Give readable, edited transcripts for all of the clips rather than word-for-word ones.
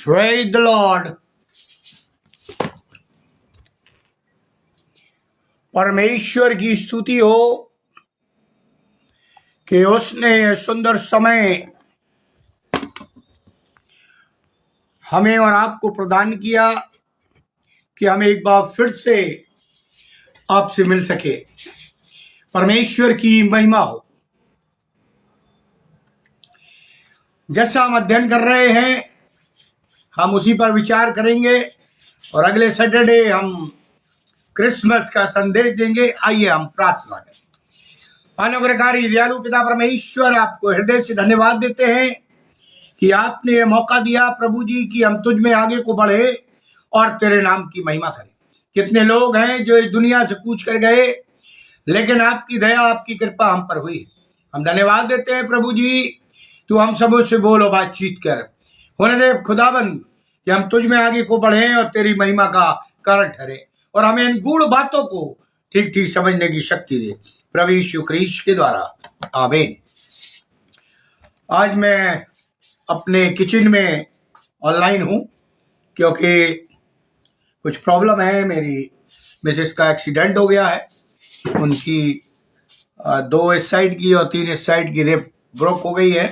Praise the Lord. परमेश्वर की स्तुति हो कि उसने यह सुंदर समय हमें और आपको प्रदान किया कि हम एक बार फिर से आपसे मिल सके। परमेश्वर की महिमा हो। जैसा हम अध्ययन कर रहे हैं हम उसी पर विचार करेंगे और अगले सैटरडे हम क्रिसमस का संदेश देंगे। आइए हम प्रार्थना करें। अनुग्रहकारी दयालु पिता परमेश्वर, आपको हृदय से धन्यवाद देते हैं कि आपने ये मौका दिया प्रभु जी कि हम तुझ में आगे को बढ़े और तेरे नाम की महिमा करें। कितने लोग हैं जो इस दुनिया से कूच कर गए, लेकिन आपकी दया आपकी कृपा हम पर हुई। हम धन्यवाद देते हैं प्रभु जी, तू हम सबों से बोलो, बातचीत कर। होने दे खुदाबंद कि हम तुझ में आगे को बढ़े और तेरी महिमा का कारण ठहरे और हमें इन गूढ़ बातों को ठीक ठीक समझने की शक्ति दे, प्रभु यीशु ख्रीस्त के द्वारा, आमीन। आज मैं अपने किचन में ऑनलाइन हूं क्योंकि कुछ प्रॉब्लम है। मेरी मिसेस का एक्सीडेंट हो गया है। उनकी 2 इस साइड की और 3 इस साइड की रिब ब्रोक हो गई है।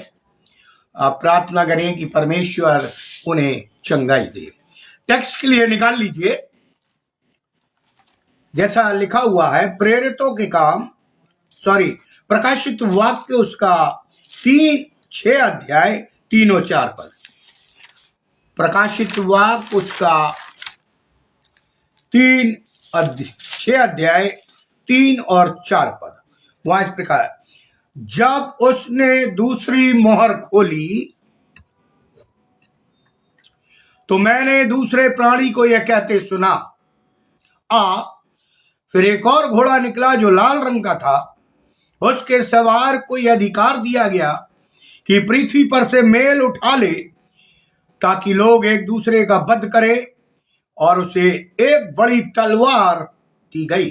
आप प्रार्थना करें कि परमेश्वर उन्हें चंगाई दे। टेक्स्ट के लिए निकाल लीजिए, जैसा लिखा हुआ है प्रेरितों के काम प्रकाशित वाक्य उसका 6 अध्याय 3 और 4 पद। प्रकाशित वाक्य उसका 6 अध्याय 3 और 4 पद। वहां इस प्रकार, जब उसने दूसरी मोहर खोली तो मैंने दूसरे प्राणी को यह कहते सुना, आ। फिर एक और घोड़ा निकला जो लाल रंग का था। उसके सवार को यह अधिकार दिया गया कि पृथ्वी पर से मेल उठा ले, ताकि लोग एक दूसरे का वध करें, और उसे एक बड़ी तलवार दी गई।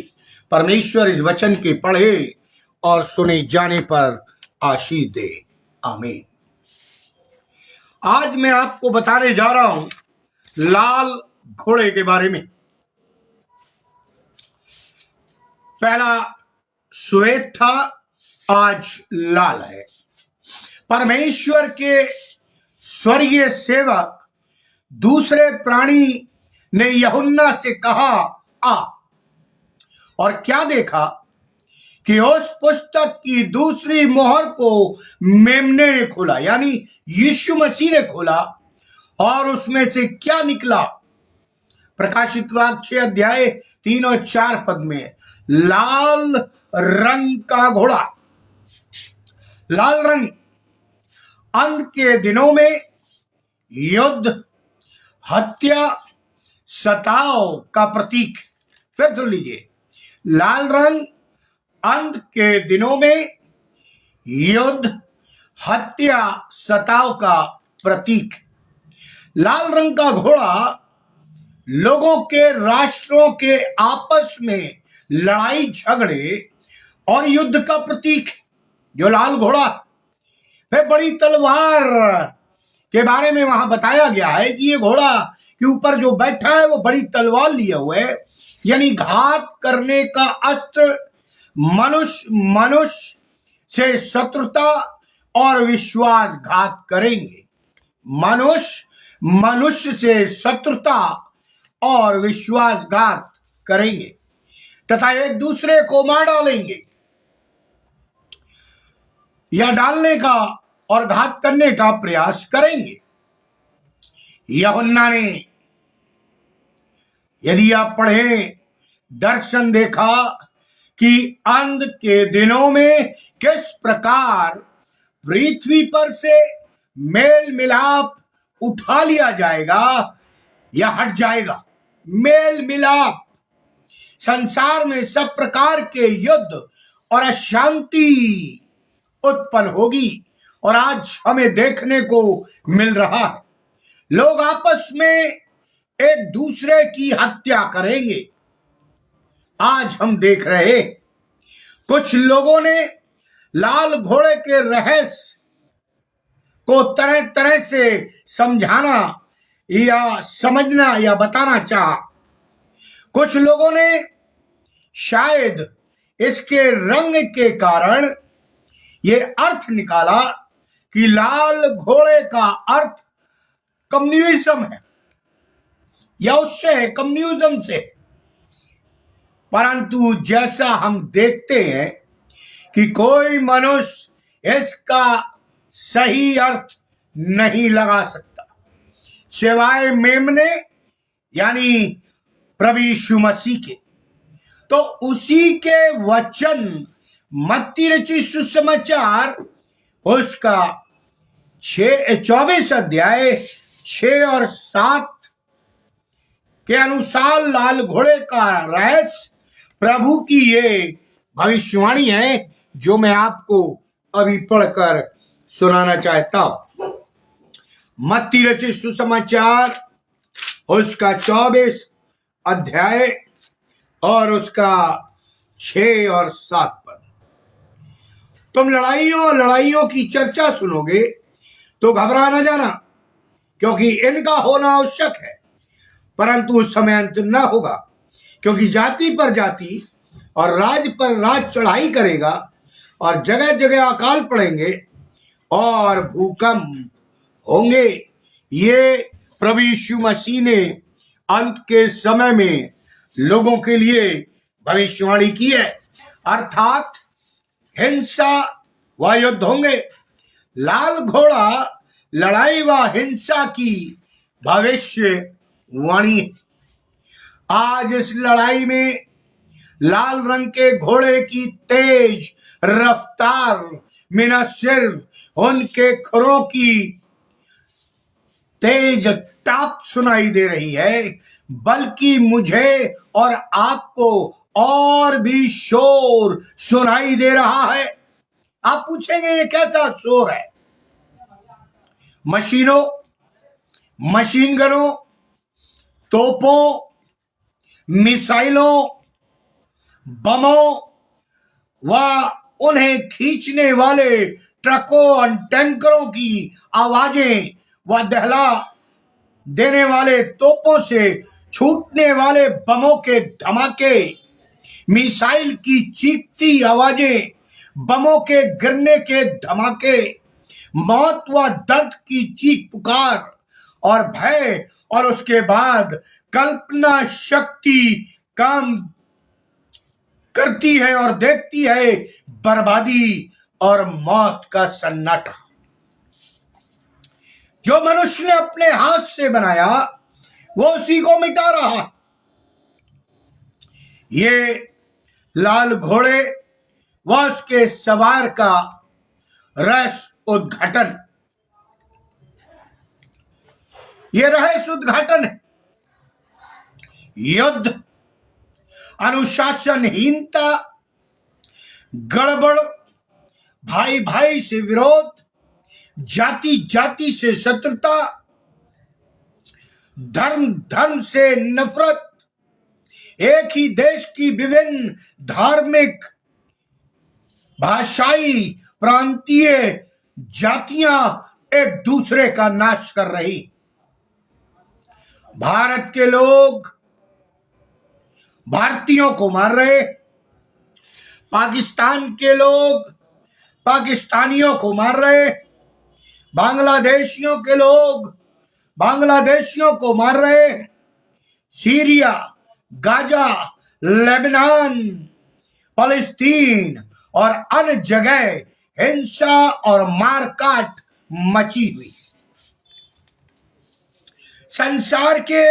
परमेश्वर इस वचन के पढ़े और सुने जाने पर आशीष दे, आमीन। आज मैं आपको बताने जा रहा हूं लाल घोड़े के बारे में। पहला श्वेत था, आज लाल है। परमेश्वर के स्वर्गीय सेवक दूसरे प्राणी ने यूहन्ना से कहा, आ। और क्या देखा कि उस पुस्तक की दूसरी मोहर को मेमने ने खोला, यानी यीशु मसीह ने खोला, और उसमें से क्या निकला? प्रकाशित वाक्य 6 अध्याय 3 और 4 पद में, लाल रंग का घोड़ा। लाल रंग अंत के दिनों में युद्ध, हत्या, सताव का प्रतीक। फिर सुन लीजिए, लाल रंग अंत के दिनों में युद्ध, हत्या, सताव का प्रतीक। लाल रंग का घोड़ा लोगों के, राष्ट्रों के आपस में लड़ाई झगड़े और युद्ध का प्रतीक। जो लाल घोड़ा, वह बड़ी तलवार के बारे में वहां बताया गया है कि ये घोड़ा के ऊपर जो बैठा है वो बड़ी तलवार लिए हुए, यानी घात करने का अस्त्र। मनुष्य से शत्रुता और विश्वासघात करेंगे। मनुष्य से शत्रुता और विश्वासघात करेंगे तथा एक दूसरे को मार डालेंगे या डालने का और घात करने का प्रयास करेंगे। यूहन्ना ने, यदि आप पढ़ें, दर्शन देखा कि अंत के दिनों में किस प्रकार पृथ्वी पर से मेल मिलाप उठा लिया जाएगा या हट जाएगा। मेल मिलाप, संसार में सब प्रकार के युद्ध और अशांति उत्पन्न होगी, और आज हमें देखने को मिल रहा है। लोग आपस में एक दूसरे की हत्या करेंगे। आज हम देख रहे, कुछ लोगों ने लाल घोड़े के रहस्य को तरह तरह से समझाना या समझना या बताना चाहा। कुछ लोगों ने शायद इसके रंग के कारण ये अर्थ निकाला कि लाल घोड़े का अर्थ कम्युनिज्म है या उससे है, कम्युनिज्म से। परंतु जैसा हम देखते हैं कि कोई मनुष्य इसका सही अर्थ नहीं लगा सकता सिवाय मेमने यानी प्रभु यीशु मसीह के। तो उसी के वचन मत्ती रचित सुसमाचार उसका 24 अध्याय 6 और 7 के अनुसार लाल घोड़े का रहस्य प्रभु की ये भविष्यवाणी है जो मैं आपको अभी पढ़कर सुनाना चाहता हूं। मत्ती रचित सुसमाचार उसका 24 अध्याय और उसका 6 और 7 पद। तुम लड़ाइयों की चर्चा सुनोगे तो घबरा न जाना, क्योंकि इनका होना आवश्यक है, परंतु उस समय अंत न होगा। क्योंकि जाति पर जाति और राज पर राज चढ़ाई करेगा, और जगह जगह अकाल पड़ेंगे और भूकंप होंगे। ये प्रभु यीशु मसीह ने अंत के समय में लोगों के लिए भविष्यवाणी की है। अर्थात हिंसा व युद्ध होंगे। लाल घोड़ा लड़ाई व हिंसा की भविष्यवाणी है। आज इस लड़ाई में लाल रंग के घोड़े की तेज रफ्तार में न सिर्फ उनके खुरों की तेज टाप सुनाई दे रही है, बल्कि मुझे और आपको और भी शोर सुनाई दे रहा है। आप पूछेंगे ये कैसा शोर है? मशीनों, मशीन गनों, तोपों, मिसाइलों, बमों व उन्हें खींचने वाले ट्रकों और टैंकरों की आवाजें व दहला देने वाले तोपों से छूटने वाले बमों के धमाके, मिसाइल की चीखती आवाजें, बमों के गिरने के धमाके, मौत व दर्द की चीख पुकार और भय, और उसके बाद कल्पना शक्ति काम करती है और देखती है बर्बादी और मौत का सन्नाटा। जो मनुष्य ने अपने हाथ से बनाया वो उसी को मिटा रहा है। ये लाल घोड़े व उसके सवार का रहस्य उद्घाटन, ये रहस्य उद्घाटन है। युद्ध, अनुशासनहीनता, गड़बड़, भाई भाई से विरोध, जाति जाति से शत्रुता, धर्म धर्म से नफरत, एक ही देश की विभिन्न धार्मिक, भाषाई, प्रांतीय जातियां एक दूसरे का नाश कर रही। भारत के लोग भारतीयों को मार रहे, पाकिस्तान के लोग पाकिस्तानियों को मार रहे, बांग्लादेशियों के लोग बांग्लादेशियों को मार रहे, सीरिया, गाजा, लेबनान, फलस्तीन और अन्य जगह हिंसा और मारकाट मची हुई। संसार के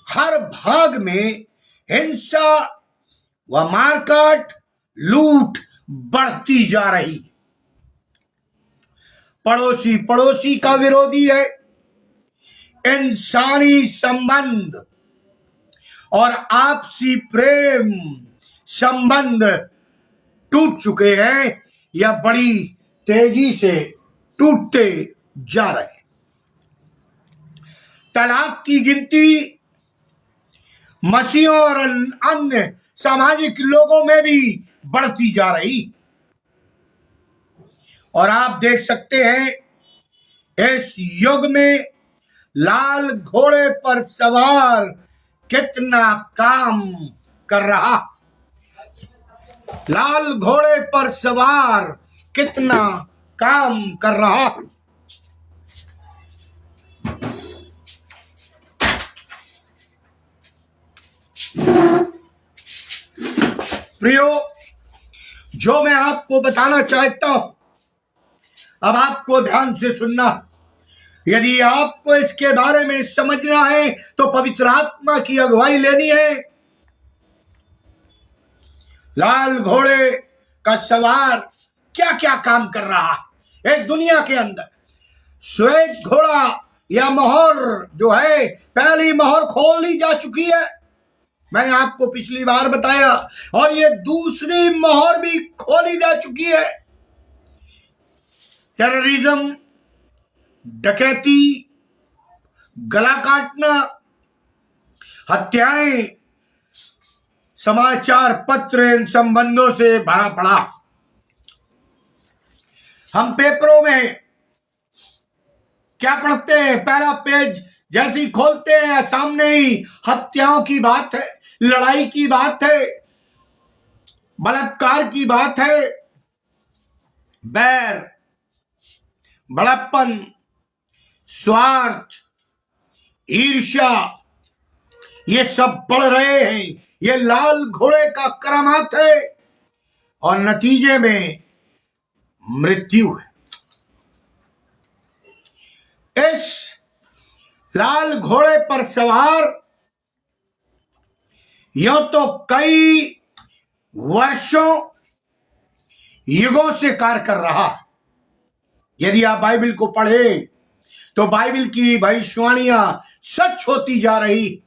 हर भाग में हिंसा व मारकाट, लूट बढ़ती जा रही। पड़ोसी पड़ोसी का विरोधी है। इंसानी संबंध और आपसी प्रेम संबंध टूट चुके हैं या बड़ी तेजी से टूटते जा रहे हैं। तलाक की गिनती मसीहों और अन्य सामाजिक लोगों में भी बढ़ती जा रही। और आप देख सकते हैं इस युग में लाल घोड़े पर सवार कितना काम कर रहा, लाल घोड़े पर सवार कितना काम कर रहा। प्रियो, जो मैं आपको बताना चाहता हूं, अब आपको ध्यान से सुनना। यदि आपको इसके बारे में समझना है तो पवित्र आत्मा की अगुवाई लेनी है। लाल घोड़े का सवार क्या क्या काम कर रहा है एक दुनिया के अंदर। श्वेत घोड़ा या मोहर जो है, पहली मोहर खोल ली जा चुकी है, मैंने आपको पिछली बार बताया, और ये दूसरी मोहर भी खोली जा चुकी है। टेररिज्म, डकैती, गला काटना, हत्याएं, समाचार पत्र इन संबंधों से भरा पड़ा। हम पेपरों में क्या पढ़ते हैं? पहला पेज जैसे ही खोलते हैं, सामने ही हत्याओं की बात है, लड़ाई की बात है, बलात्कार की बात है, बैर, बड़प्पन, स्वार्थ, ईर्ष्या, ये सब बढ़ रहे हैं। ये लाल घोड़े का करामात है और नतीजे में मृत्यु है। इस लाल घोड़े पर सवार यूं तो कई वर्षों, युगों से कार्य कर रहा। यदि आप बाइबल को पढ़े तो बाइबल की भविष्यवाणियां सच होती जा रही।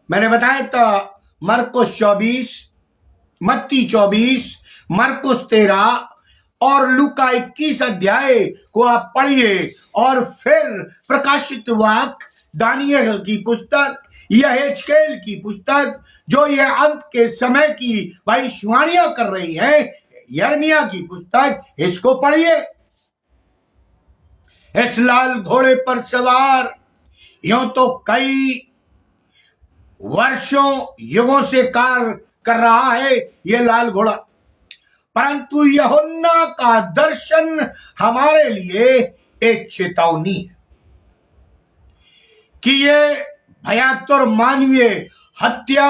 मैंने बताया था मरकुस 24, मत्ती 24, मरकुस 13 और लूका 21 अध्याय को आप पढ़िए, और फिर प्रकाशित वाक्य, दानियल की पुस्तक, यहेजकेल की पुस्तक, जो यह अंत के समय की भविष्यवाणियां कर रही है, यिर्मयाह की पुस्तक, इसको पढ़िए। इस लाल घोड़े पर सवार यूं तो कई वर्षों, युगों से कार्य कर रहा है यह लाल घोड़ा, परंतु यूहन्ना का दर्शन हमारे लिए एक चेतावनी है कि ये भयातुर मानवीय हत्या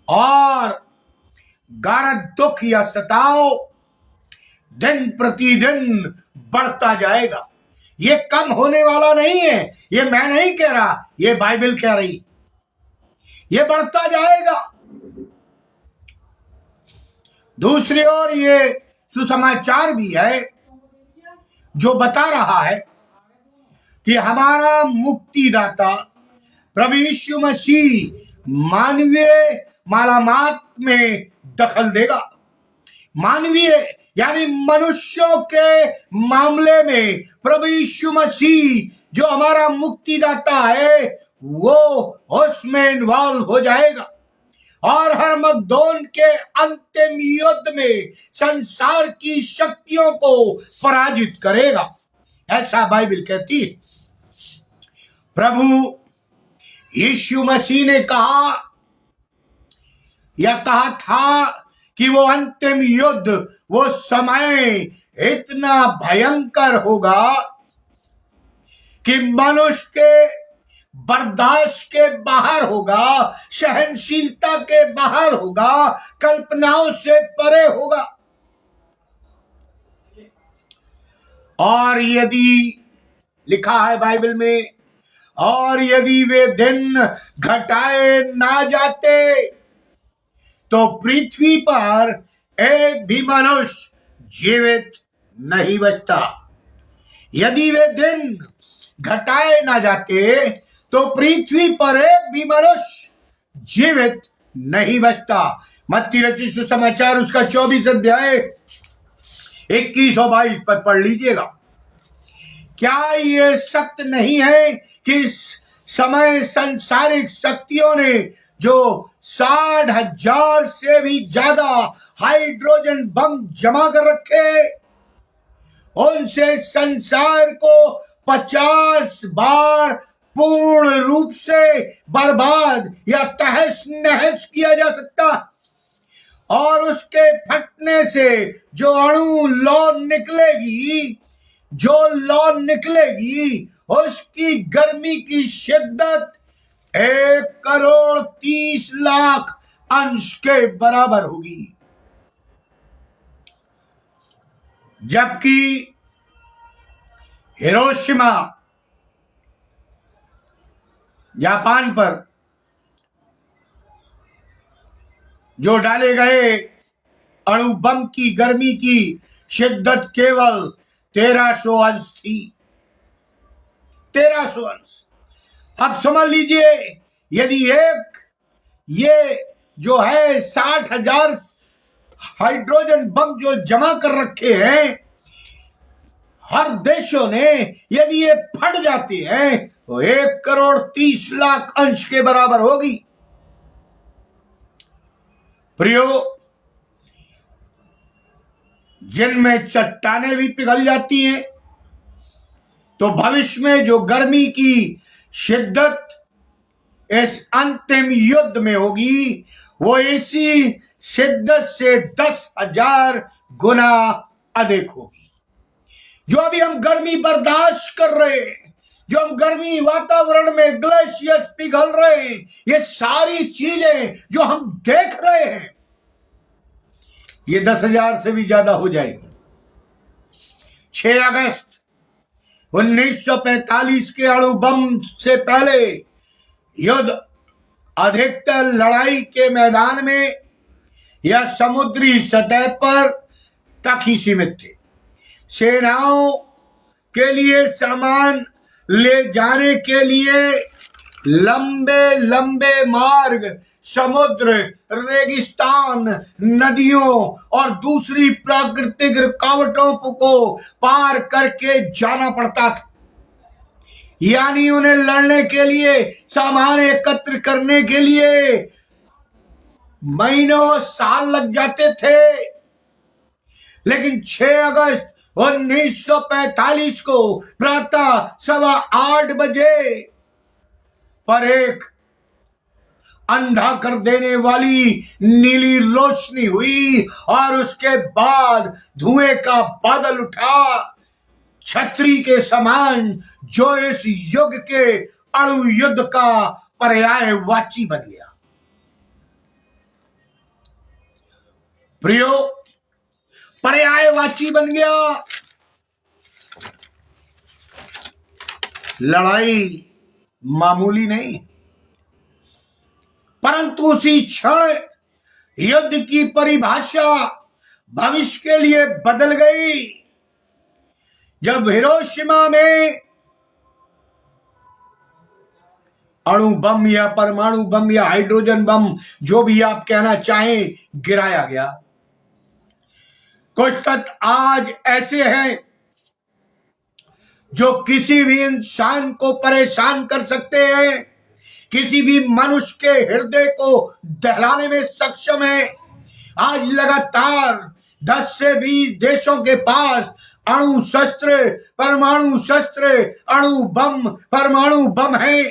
और गाढ़ दुख या सताव दिन प्रतिदिन बढ़ता जाएगा। ये कम होने वाला नहीं है। ये मैं नहीं कह रहा, ये बाइबल कह रही। ये बढ़ता जाएगा। दूसरी ओर ये सुसमाचार भी है जो बता रहा है कि हमारा मुक्तिदाता प्रभु यीशु मसीह मानवीय मालामात में दखल देगा। मानवीय यानी मनुष्यों के मामले में प्रभु यीशु मसीह जो हमारा मुक्तिदाता है, वो उसमें इन्वॉल्व हो जाएगा और हरमगदोन के अंतिम युद्ध में संसार की शक्तियों को पराजित करेगा, ऐसा बाइबल कहती है। प्रभु यीशु मसीह ने कहा था कि वो अंतिम युद्ध, वो समय इतना भयंकर होगा कि मनुष्य के बर्दाश्त के बाहर होगा, सहनशीलता के बाहर होगा, कल्पनाओं से परे होगा। और यदि लिखा है बाइबल में, और यदि वे दिन घटाए ना जाते तो पृथ्वी पर एक भी मनुष्य जीवित नहीं बचता। यदि वे दिन घटाए ना जाते तो पृथ्वी पर एक भी मनुष्य जीवित नहीं बचता। मत्ती रचित सुसमाचार उसका 24 अध्याय 21 और 22 पर पढ़ लीजिएगा। क्या ये सत्य नहीं है कि इस समय सांसारिक शक्तियों ने जो 60,000 से भी ज्यादा हाइड्रोजन बम जमा कर रखे, उनसे संसार को 50 बार पूर्ण रूप से बर्बाद या तहस नहस किया जा सकता, और उसके फटने से जो लौ निकलेगी उसकी गर्मी की शिद्दत 1,30,00,000 अंश के बराबर होगी। जबकि हिरोशिमा जापान पर जो डाले गए अणु बम की गर्मी की शिद्दत केवल 1300 अंश थी। 1300 अंश। अब समझ लीजिए, यदि ये जो है 60,000 हाइड्रोजन बम जो जमा कर रखे हैं हर देशों ने, यदि ये फट जाती हैं तो 1,30,00,000 अंश के बराबर होगी। प्रियो, जिनमें चट्टानें भी पिघल जाती हैं, तो भविष्य में जो गर्मी की शिद्दत इस अंतिम युद्ध में होगी वो इसी शिद्दत से 10,000 गुना अधिक होगी। जो अभी हम गर्मी बर्दाश्त कर रहे हैं, जो हम गर्मी वातावरण में ग्लेशियर्स पिघल रहे हैं, ये सारी चीजें जो हम देख रहे हैं ये 10,000 से भी ज्यादा हो जाएगी। 6 अगस्त 1945 के अणु बम से पहले युद्ध अधिकतर लड़ाई के मैदान में या समुद्री सतह पर तक ही सीमित थे। सेनाओं के लिए सामान ले जाने के लिए लंबे लंबे मार्ग समुद्र, रेगिस्तान, नदियों और दूसरी प्राकृतिक रुकावटों को पार करके जाना पड़ता था। यानी उन्हें लड़ने के लिए, सामान एकत्र करने के लिए महीनों साल लग जाते थे। लेकिन 6 अगस्त 1945 को प्रातः 8:15 बजे पर एक अंधा कर देने वाली नीली रोशनी हुई और उसके बाद धुएं का बादल उठा, छतरी के समान, जो इस युग के अणु युद्ध का पर्यायवाची बन गया। प्रियो, पर्यायवाची बन गया। लड़ाई मामूली नहीं, परंतु उसी क्षण युद्ध की परिभाषा भविष्य के लिए बदल गई, जब हिरोशिमा में अणु बम या परमाणु बम या हाइड्रोजन बम, जो भी आप कहना चाहें, गिराया गया। कुछ तत्व आज ऐसे हैं जो किसी भी इंसान को परेशान कर सकते हैं, किसी भी मनुष्य के हृदय को दहलाने में सक्षम है। आज लगातार 10 से 20 देशों के पास अणु शस्त्र, परमाणु शस्त्र, अणु बम, परमाणु बम है,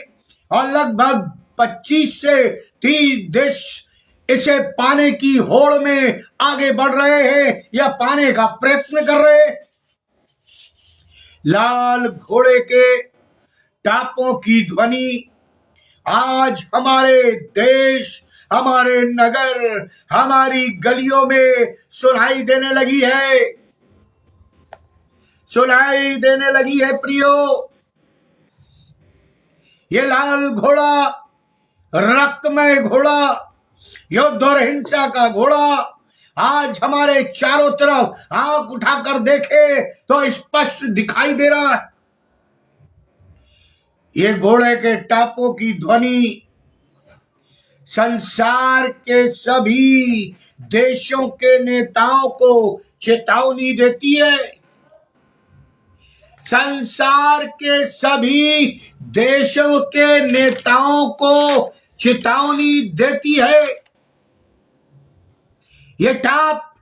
और लगभग 25 से 30 देश इसे पाने की होड़ में आगे बढ़ रहे हैं या पाने का प्रयत्न कर रहे हैं। लाल घोड़े के टापों की ध्वनि आज हमारे देश, हमारे नगर, हमारी गलियों में सुनाई देने लगी है, सुनाई देने लगी है। प्रियो, ये लाल घोड़ा, रक्तमय घोड़ा, युद्ध और हिंसा का घोड़ा आज हमारे चारों तरफ आंख उठाकर देखे तो स्पष्ट दिखाई दे रहा है। ये घोड़े के टापों की ध्वनि संसार के सभी देशों के नेताओं को चेतावनी देती है। संसार के सभी देशों के नेताओं को चेतावनी देती है। ये टाप,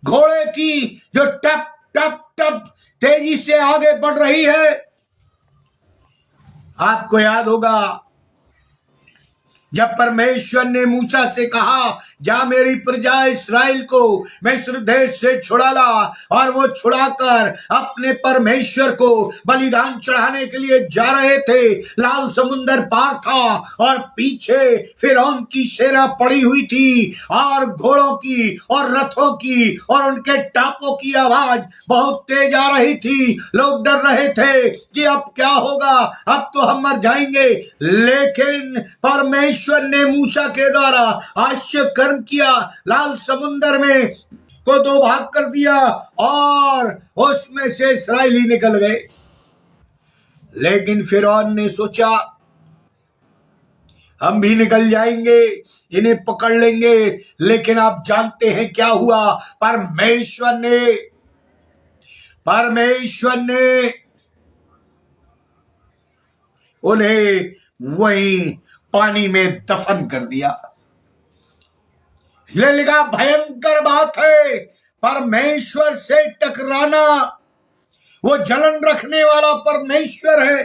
घोड़े की जो टप टप टप तेजी से आगे बढ़ रही है। आपको याद होगा जब परमेश्वर ने मूसा से कहा, जा मेरी प्रजा इस्राएल को मिस्र देश से छुड़ा ला, और वो छुड़ाकर अपने परमेश्वर को बलिदान चढ़ाने के लिए जा रहे थे। लाल समुंदर पार था और पीछे फिरौन की सेना पड़ी हुई थी, और घोड़ों की और रथों की और उनके टापों की आवाज बहुत तेज आ रही थी। लोग डर रहे थे कि अब क्या होगा, अब तो हम मर जाएंगे। लेकिन परमेश्वर ने मूसा के द्वारा आश्चर्य कर्म किया, लाल समुंदर में को दो भाग कर दिया और उसमें से इस्राएली निकल गए। लेकिन फिरौन ने सोचा हम भी निकल जाएंगे, इन्हें पकड़ लेंगे। लेकिन आप जानते हैं क्या हुआ? परमेश्वर ने उन्हें वहीं पानी में दफन कर दिया। इसलिए लिखा, भयंकर बात है परमेश्वर से टकराना। वो जलन रखने वाला परमेश्वर है।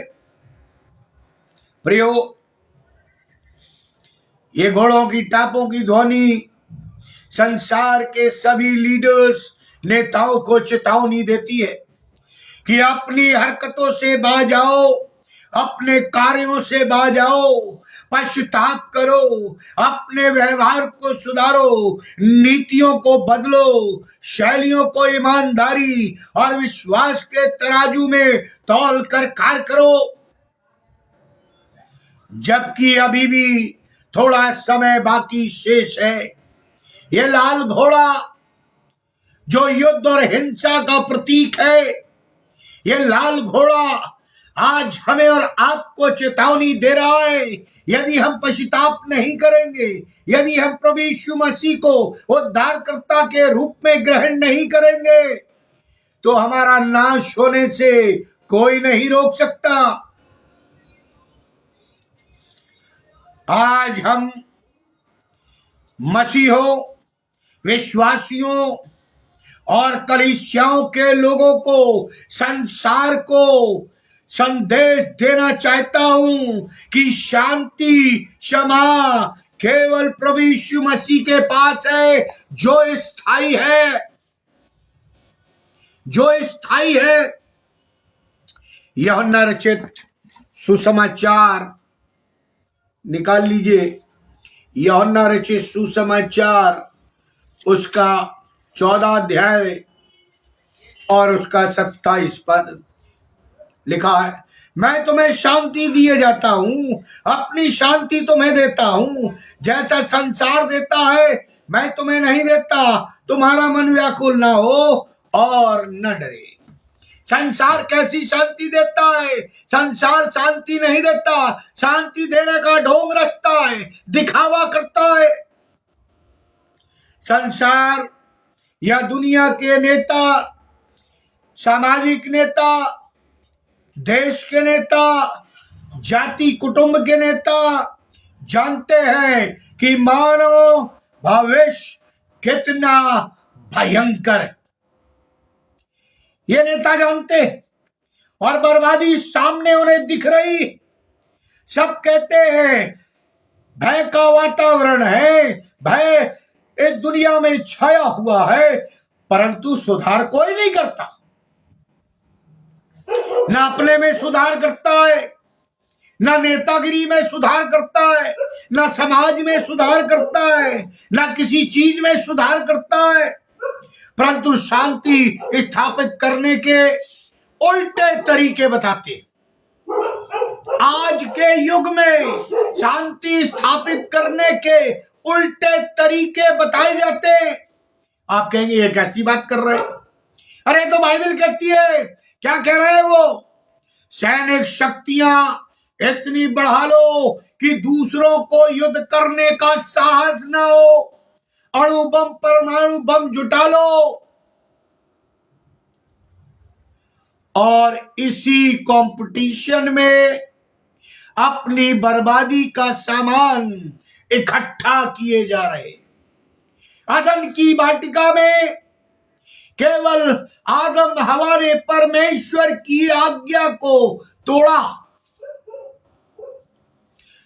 प्रियो, ये घोड़ों की टापों की ध्वनि संसार के सभी लीडर्स, नेताओं को चेतावनी देती है कि अपनी हरकतों से बाज आओ, अपने कार्यों से बाज आओ, पश्चाताप करो, अपने व्यवहार को सुधारो, नीतियों को बदलो, शैलियों को ईमानदारी और विश्वास के तराजू में तौल कर कार्य करो। जबकि अभी भी थोड़ा समय बाकी शेष है। ये लाल घोड़ा जो युद्ध और हिंसा का प्रतीक है, ये लाल घोड़ा आज हमें और आपको चेतावनी दे रहा है। यदि हम पश्चाताप नहीं करेंगे, यदि हम प्रभु यीशु मसीह को उद्धारकर्ता के रूप में ग्रहण नहीं करेंगे, तो हमारा नाश होने से कोई नहीं रोक सकता। आज हम मसीहों, विश्वासियों और कलीसियाओं के लोगों को, संसार को संदेश देना चाहता हूं कि शांति, क्षमा केवल प्रभु यीशु मसीह के पास है, जो स्थायी है। यूहन्ना रचित सुसमाचार निकाल लीजिए। यूहन्ना रचित सुसमाचार उसका 14 अध्याय और उसका 27 पद लिखा है, मैं तुम्हें शांति दिए जाता हूं, अपनी शांति तुम्हें देता हूं। जैसा संसार देता है मैं तुम्हें नहीं देता। तुम्हारा मन व्याकुल ना हो और न डरे। संसार कैसी शांति देता है? संसार शांति नहीं देता। शांति देने का ढोंग रखता है, दिखावा करता है। संसार या दुनिया के नेता, सामाजिक नेता, देश के नेता, जाति कुटुंब के नेता जानते हैं कि मानव भविष्य कितना भयंकर है। ये नेता जानते और बर्बादी सामने उन्हें दिख रही। सब कहते हैं भय का वातावरण है, भय इस दुनिया में छाया हुआ है, परंतु सुधार कोई नहीं करता। ना अपने में सुधार करता है, ना नेतागिरी में सुधार करता है, ना समाज में सुधार करता है, ना किसी चीज में सुधार करता है, परंतु शांति स्थापित करने के उल्टे तरीके बताते। आज के युग में शांति स्थापित करने के उल्टे तरीके बताए जाते। आप कहेंगे ये कैसी बात कर रहे हैं? अरे तो बाइबल कहती है। क्या कह रहे हैं वो? सैनिक शक्तियां इतनी बढ़ा लो कि दूसरों को युद्ध करने का साहस न हो। अणु बम, परमाणु बम जुटा लो और इसी कंपटीशन में अपनी बर्बादी का सामान इकट्ठा किए जा रहे। अदन की वाटिका में केवल आदम हवा ने परमेश्वर की आज्ञा को तोड़ा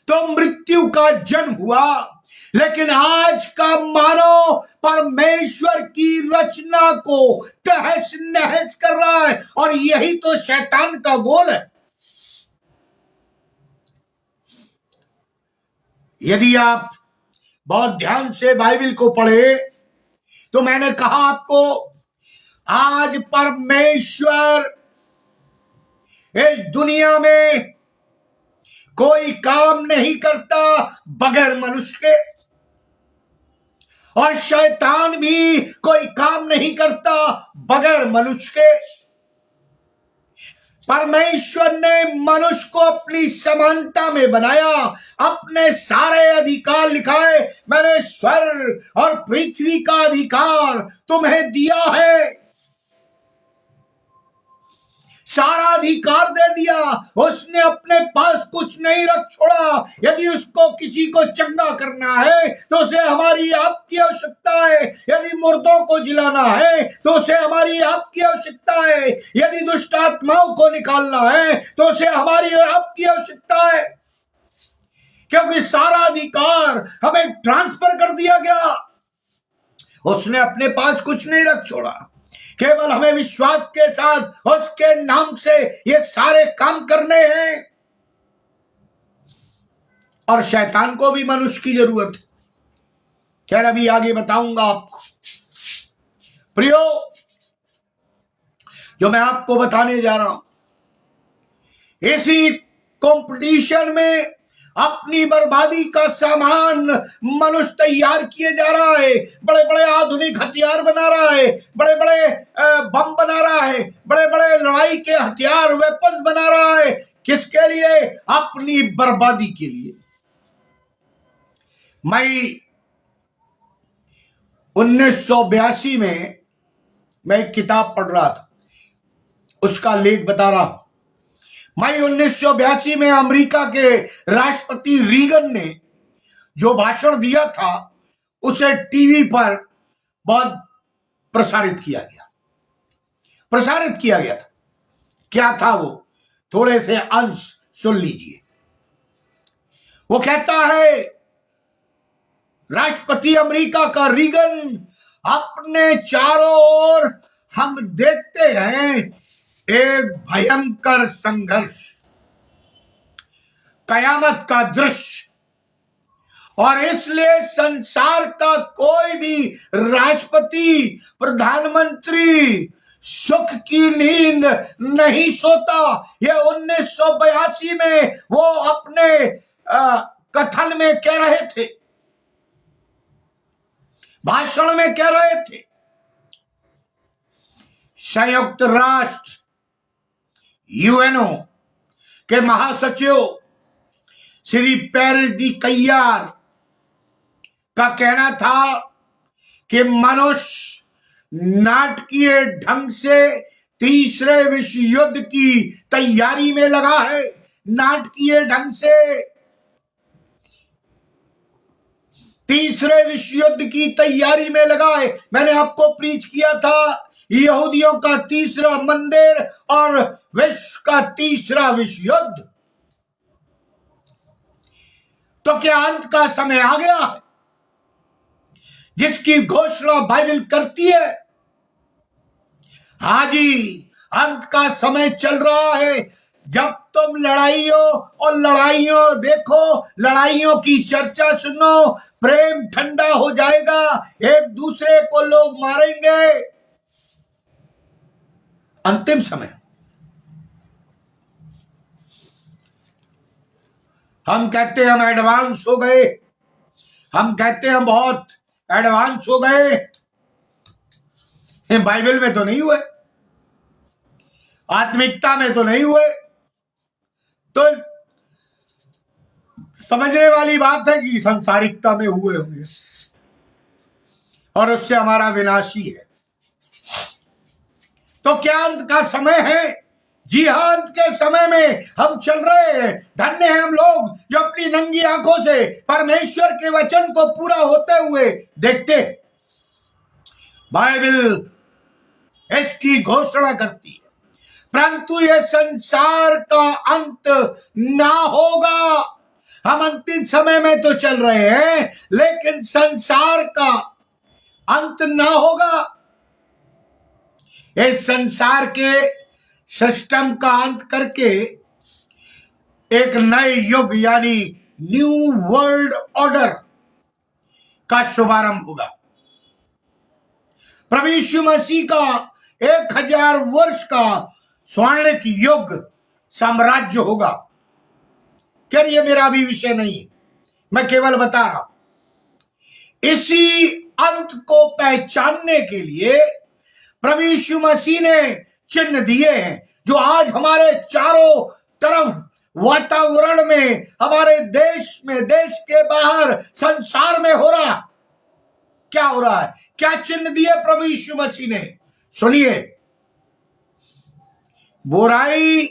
तो मृत्यु का जन्म हुआ। लेकिन आज का मानव परमेश्वर की रचना को तहस नहस कर रहा है, और यही तो शैतान का गोल है। यदि आप बहुत ध्यान से बाइबल को पढ़े तो मैंने कहा आपको, आज परमेश्वर इस दुनिया में कोई काम नहीं करता बगैर मनुष्य के, और शैतान भी कोई काम नहीं करता बगैर मनुष्य के। परमेश्वर ने मनुष्य को अपनी समानता में बनाया, अपने सारे अधिकार लिखाए। मैंने स्वर्ग और पृथ्वी का अधिकार तुम्हें दिया है, सारा अधिकार दे दिया। उसने अपने पास कुछ नहीं रख छोड़ा। यदि उसको किसी को चंगा करना है तो उसे हमारी आपकी आवश्यकता है। यदि मुर्दों को जिलाना है तो उसे हमारी आपकी आवश्यकता है। यदि दुष्ट आत्माओं को निकालना है तो उसे हमारी आपकी आवश्यकता है, क्योंकि सारा अधिकार हमें ट्रांसफर कर दिया गया। उसने अपने पास कुछ नहीं रख छोड़ा, केवल हमें विश्वास के साथ उसके नाम से ये सारे काम करने हैं। और शैतान को भी मनुष्य की जरूरत है। खैर, अभी आगे बताऊंगा आपको। प्रियो, जो मैं आपको बताने जा रहा हूं, इसी कंपटीशन में अपनी बर्बादी का सामान मनुष्य तैयार किए जा रहा है। बड़े बड़े आधुनिक हथियार बना रहा है, बड़े बड़े बम बना रहा है, बड़े बड़े लड़ाई के हथियार वेपन बना रहा है। किसके लिए? अपनी बर्बादी के लिए। मई 1982 में मैं एक किताब पढ़ रहा था, उसका लेख बता रहा हूं। मई 1982 में अमेरिका के राष्ट्रपति रीगन ने जो भाषण दिया था उसे टीवी पर बहुत प्रसारित किया गया था। क्या था वो? थोड़े से अंश सुन लीजिए। वो कहता है, राष्ट्रपति अमेरिका का रीगन, अपने चारों ओर हम देखते हैं एक भयंकर संघर्ष, कयामत का दृश्य, और इसलिए संसार का कोई भी राष्ट्रपति, प्रधानमंत्री सुख की नींद नहीं सोता। ये 1982 में वो अपने कथन में कह रहे थे, भाषण में कह रहे थे। संयुक्त राष्ट्र यूएनओ के महासचिव श्री पेरिस दी कय्यार का कहना था कि मनुष्य नाटकीय ढंग से तीसरे विश्व युद्ध की तैयारी में लगा है। नाटकीय ढंग से तीसरे विश्व युद्ध की तैयारी में लगा है। मैंने आपको प्रीच किया था, यहूदियों का तीसरा मंदिर और विश्व का तीसरा विश्व युद्ध। तो क्या अंत का समय आ गया है जिसकी घोषणा बाइबल करती है? हाँ जी, अंत का समय चल रहा है जब तुम लड़ाइयों देखो, लड़ाइयों की चर्चा सुनो, प्रेम ठंडा हो जाएगा, एक दूसरे को लोग मारेंगे। अंतिम समय। हम कहते हैं हम एडवांस हो गए, हम कहते हैं हम बहुत एडवांस हो गए। बाइबल में तो नहीं हुए, आत्मिकता में तो नहीं हुए। तो समझने वाली बात है कि संसारिकता में हुए होंगे और उससे हमारा विनाश ही है। तो क्या अंत का समय है? जी हाँ, अंत के समय में हम चल रहे हैं। धन्य हैं हम लोग जो अपनी नंगी आंखों से परमेश्वर के वचन को पूरा होते हुए देखते। बाइबल इसकी घोषणा करती है। परंतु यह संसार का अंत ना होगा। हम अंतिम समय में तो चल रहे हैं, लेकिन संसार का अंत ना होगा। इस संसार के सिस्टम का अंत करके एक नए युग यानी न्यू वर्ल्ड ऑर्डर का शुभारंभ होगा। प्रभु यीशु मसीह का 1000 वर्ष का स्वर्णिक युग साम्राज्य होगा। क्या ये मेरा भी विषय नहीं है, मैं केवल बता रहा हूं। इसी अंत को पहचानने के लिए प्रभु यीशु मसीह ने चिन्ह दिए हैं, जो आज हमारे चारों तरफ वातावरण में, हमारे देश में, देश के बाहर, संसार में हो रहा। क्या हो रहा है? क्या चिन्ह दिए प्रभु यीशु मसीह ने? सुनिए, बुराई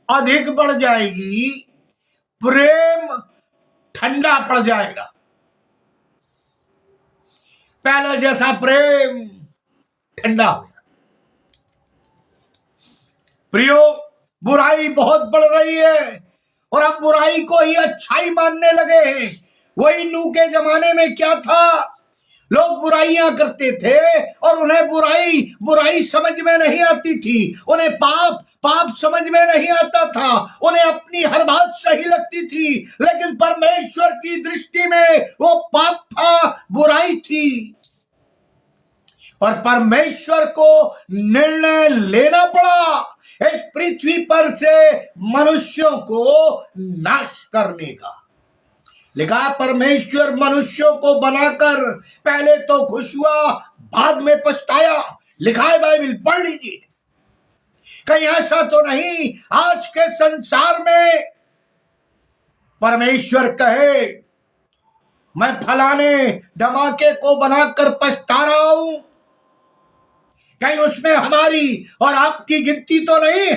अधिक बढ़ जाएगी, प्रेम ठंडा पड़ जाएगा। पहले जैसा प्रेम ठंडा हो गया। प्रियो, बुराई बहुत बढ़ रही है और अब बुराई को ही अच्छाई मानने लगे हैं। वही नूह के जमाने में क्या था? लोग बुराइयां करते थे और उन्हें बुराई समझ में नहीं आती थी। उन्हें पाप समझ में नहीं आता था। उन्हें अपनी हर बात सही लगती थी, लेकिन परमेश्वर की दृष्टि में वो पाप था, बुराई थी। और परमेश्वर को निर्णय लेना पड़ा इस पृथ्वी पर से मनुष्यों को नाश करने का। लिखा, परमेश्वर मनुष्यों को बनाकर पहले तो खुश हुआ, बाद में पछताया। लिखा है, बाइबल पढ़ लीजिए। कहीं ऐसा तो नहीं आज के संसार में परमेश्वर कहे मैं फलाने धमाके को बनाकर पछता रहा हूं? कहीं उसमें हमारी और आपकी गिनती तो नहीं?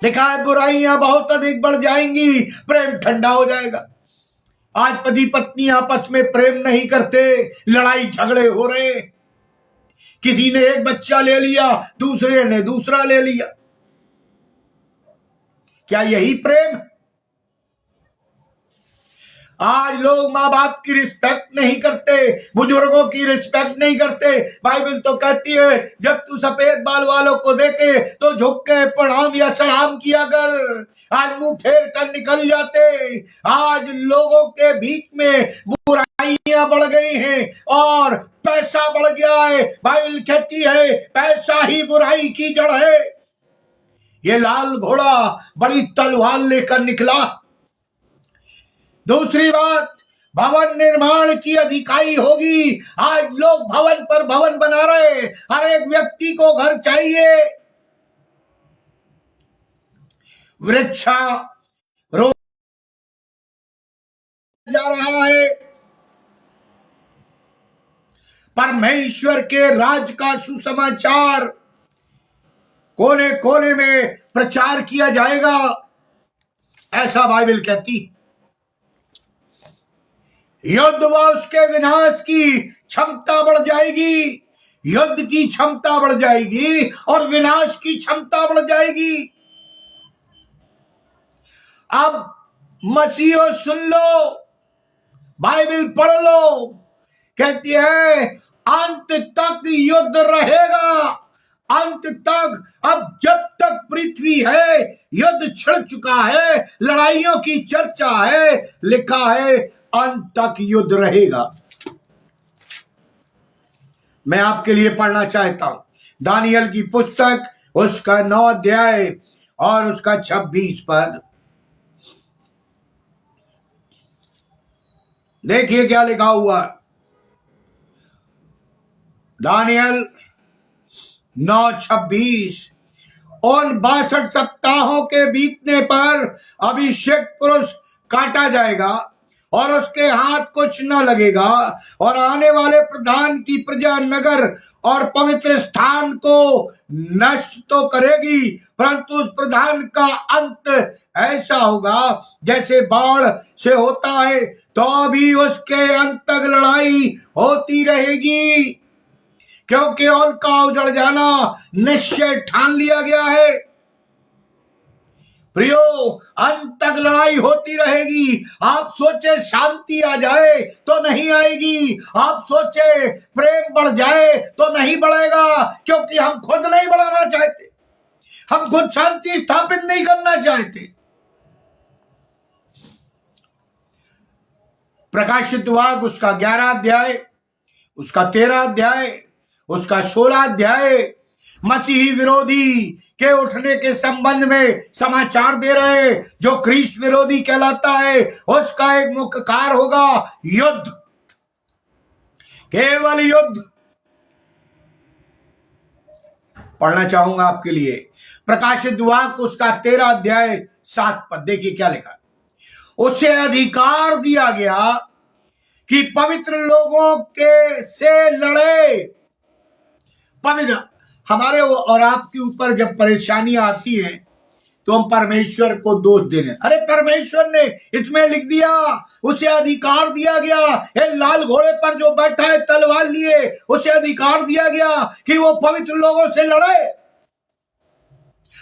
लिखा है, बुराइयां बहुत अधिक बढ़ जाएंगी, प्रेम ठंडा हो जाएगा। आज पति पत्नी आपस में प्रेम नहीं करते, लड़ाई झगड़े हो रहे। किसी ने एक बच्चा ले लिया, दूसरे ने दूसरा ले लिया। क्या यही प्रेम? आज लोग माँ बाप की रिस्पेक्ट नहीं करते, बुजुर्गों की रिस्पेक्ट नहीं करते। बाइबल तो कहती है जब तू सफेद बाल वालों को देखे तो झुक के प्रणाम या सलाम किया कर। आज मुंह फेर कर निकल जाते। आज लोगों के बीच में बुराइयां बढ़ गई हैं और पैसा बढ़ गया है। बाइबल कहती है पैसा ही बुराई की जड़ है। ये लाल घोड़ा बड़ी तलवार लेकर निकला। दूसरी बात, भवन निर्माण की अधिकाई होगी। आज लोग भवन पर भवन बना रहे। हर एक व्यक्ति को घर चाहिए। वृक्षारोपण जा रहा है। परमेश्वर के राज का सुसमाचार कोने कोने में प्रचार किया जाएगा, ऐसा बाइबल कहती। युद्ध व उसके विनाश की क्षमता बढ़ जाएगी। युद्ध की क्षमता बढ़ जाएगी और विनाश की क्षमता बढ़ जाएगी। अब मसीहो सुन लो, बाइबल पढ़ लो। कहती है अंत तक युद्ध रहेगा, अंत तक। अब जब तक पृथ्वी है युद्ध छिड़ चुका है, लड़ाइयों की चर्चा है। लिखा है अंत तक युद्ध रहेगा। मैं आपके लिए पढ़ना चाहता हूं दानियल की पुस्तक, उसका 9 अध्याय और उसका 26 पद। देखिए क्या लिखा हुआ। दानियल 9:26, उन 62 सप्ताहों के बीतने पर अभिषेक पुरुष काटा जाएगा और उसके हाथ कुछ न लगेगा, और आने वाले प्रधान की प्रजा नगर और पवित्र स्थान को नष्ट तो करेगी, परंतु उस प्रधान का अंत ऐसा होगा जैसे बाढ़ से होता है, तो भी उसके अंत तक लड़ाई होती रहेगी। क्योंकि और का उजड़ जाना निश्चय ठान लिया गया है। प्रियो, अंत तक लड़ाई होती रहेगी। आप सोचे शांति आ जाए तो नहीं आएगी, आप सोचे प्रेम बढ़ जाए तो नहीं बढ़ेगा, क्योंकि हम खुद नहीं बढ़ाना चाहते, हम खुद शांति स्थापित नहीं करना चाहते। प्रकाशित वाक्य उसका 11 अध्याय, उसका 13 अध्याय, उसका 16 अध्याय मसीही विरोधी के उठने के संबंध में समाचार दे रहे हैं। जो ख्रीष्ट विरोधी कहलाता है उसका एक मुख्य कार्य होगा युद्ध, केवल युद्ध। पढ़ना चाहूंगा आपके लिए प्रकाशित वाक्य उसका 13 अध्याय 7 पद। देखिए क्या लिखा। उसे अधिकार दिया गया कि पवित्र लोगों के से लड़े। पवित्र हमारे और आपके ऊपर जब परेशानी आती है तो हम परमेश्वर को दोष देने, अरे परमेश्वर ने इसमें लिख दिया, उसे अधिकार दिया गया, ये लाल घोड़े पर जो बैठा है तलवार लिए, उसे अधिकार दिया गया कि वो पवित्र लोगों से लड़े।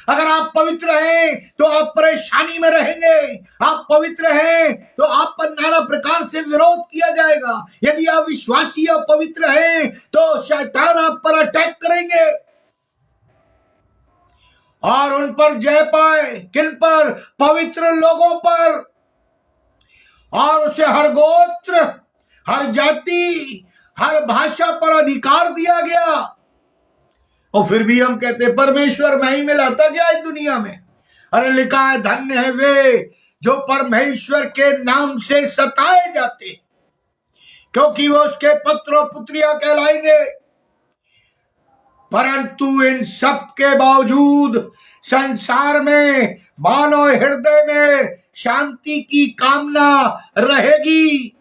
अगर आप पवित्र हैं तो आप परेशानी में रहेंगे, आप पवित्र हैं तो आप पर नाना प्रकार से विरोध किया जाएगा। यदि आप विश्वासी और पवित्र हैं तो शैतान आप पर अटैक करेंगे और उन पर जय पाए। किन पर? पवित्र लोगों पर। और उसे हर गोत्र, हर जाति, हर भाषा पर अधिकार दिया गया। और फिर भी हम कहते हैं परमेश्वर नहीं मिलाता क्या इस दुनिया में? अरे लिखा है धन्य है वे जो परमेश्वर के नाम से सताए जाते, क्योंकि वो उसके पुत्र और पुत्रियां कहलाएंगे। परंतु इन सब के बावजूद संसार में मानव हृदय में शांति की कामना रहेगी।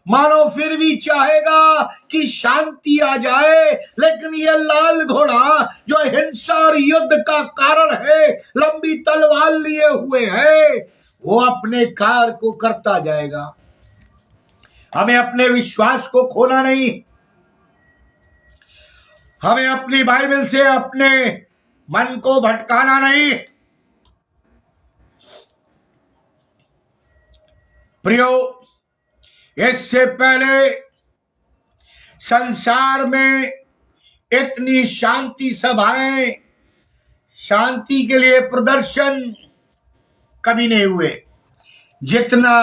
मानव फिर भी चाहेगा कि शांति आ जाए, लेकिन यह लाल घोड़ा जो हिंसा और युद्ध का कारण है, लंबी तलवार लिए हुए है, वो अपने कार्य को करता जाएगा। हमें अपने विश्वास को खोना नहीं, हमें अपनी बाइबल से अपने मन को भटकाना नहीं। प्रियो, इससे पहले संसार में इतनी शांति सभाएं, शांति के लिए प्रदर्शन कभी नहीं हुए जितना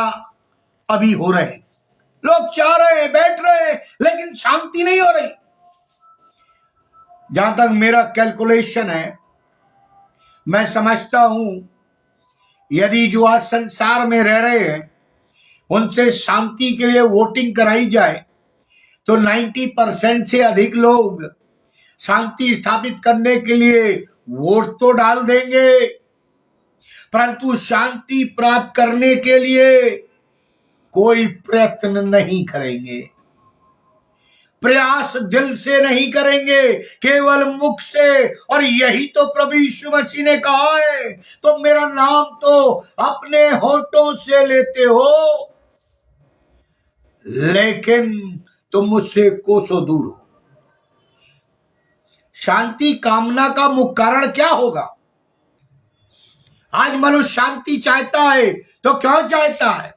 अभी हो रहे। लोग चाह रहे हैं, बैठ रहे हैं, लेकिन शांति नहीं हो रही। जहां तक मेरा कैलकुलेशन है, मैं समझता हूं यदि जो आज संसार में रह रहे हैं उनसे शांति के लिए वोटिंग कराई जाए तो 90% से अधिक लोग शांति स्थापित करने के लिए वोट तो डाल देंगे, परंतु शांति प्राप्त करने के लिए कोई प्रयत्न नहीं करेंगे, प्रयास दिल से नहीं करेंगे, केवल मुख से। और यही तो प्रभु यीशु मसीह ने कहा है, तो मेरा नाम तो अपने होठों से लेते हो, लेकिन तुम मुझसे कोसों दूर हो। शांति कामना का मुख्य कारण क्या होगा? आज मनुष्य शांति चाहता है तो क्यों चाहता है?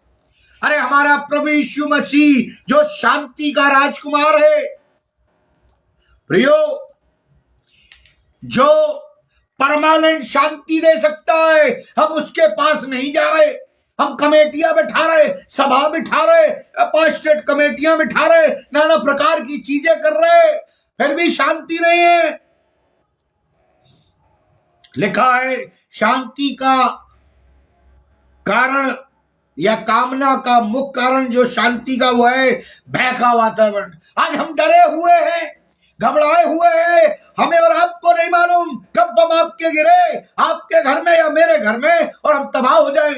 अरे हमारा प्रभु यीशु मसीह जो शांति का राजकुमार है, प्रियो, जो परमानेंट शांति दे सकता है, हम उसके पास नहीं जा रहे। हम कमेटियां बिठा रहे, सभा बिठा रहे, अपोस्टेट कमेटियां बिठा रहे, नाना प्रकार की चीजें कर रहे, फिर भी शांति नहीं है। लिखा है शांति का कारण या कामना का मुख्य कारण जो शांति का वो है भय का वातावरण। आज हम डरे हुए हैं, घबराए हुए हैं, हमें और आपको नहीं मालूम कब बम आपके गिरे, आपके घर में या मेरे घर में, और हम तबाह हो जाएं।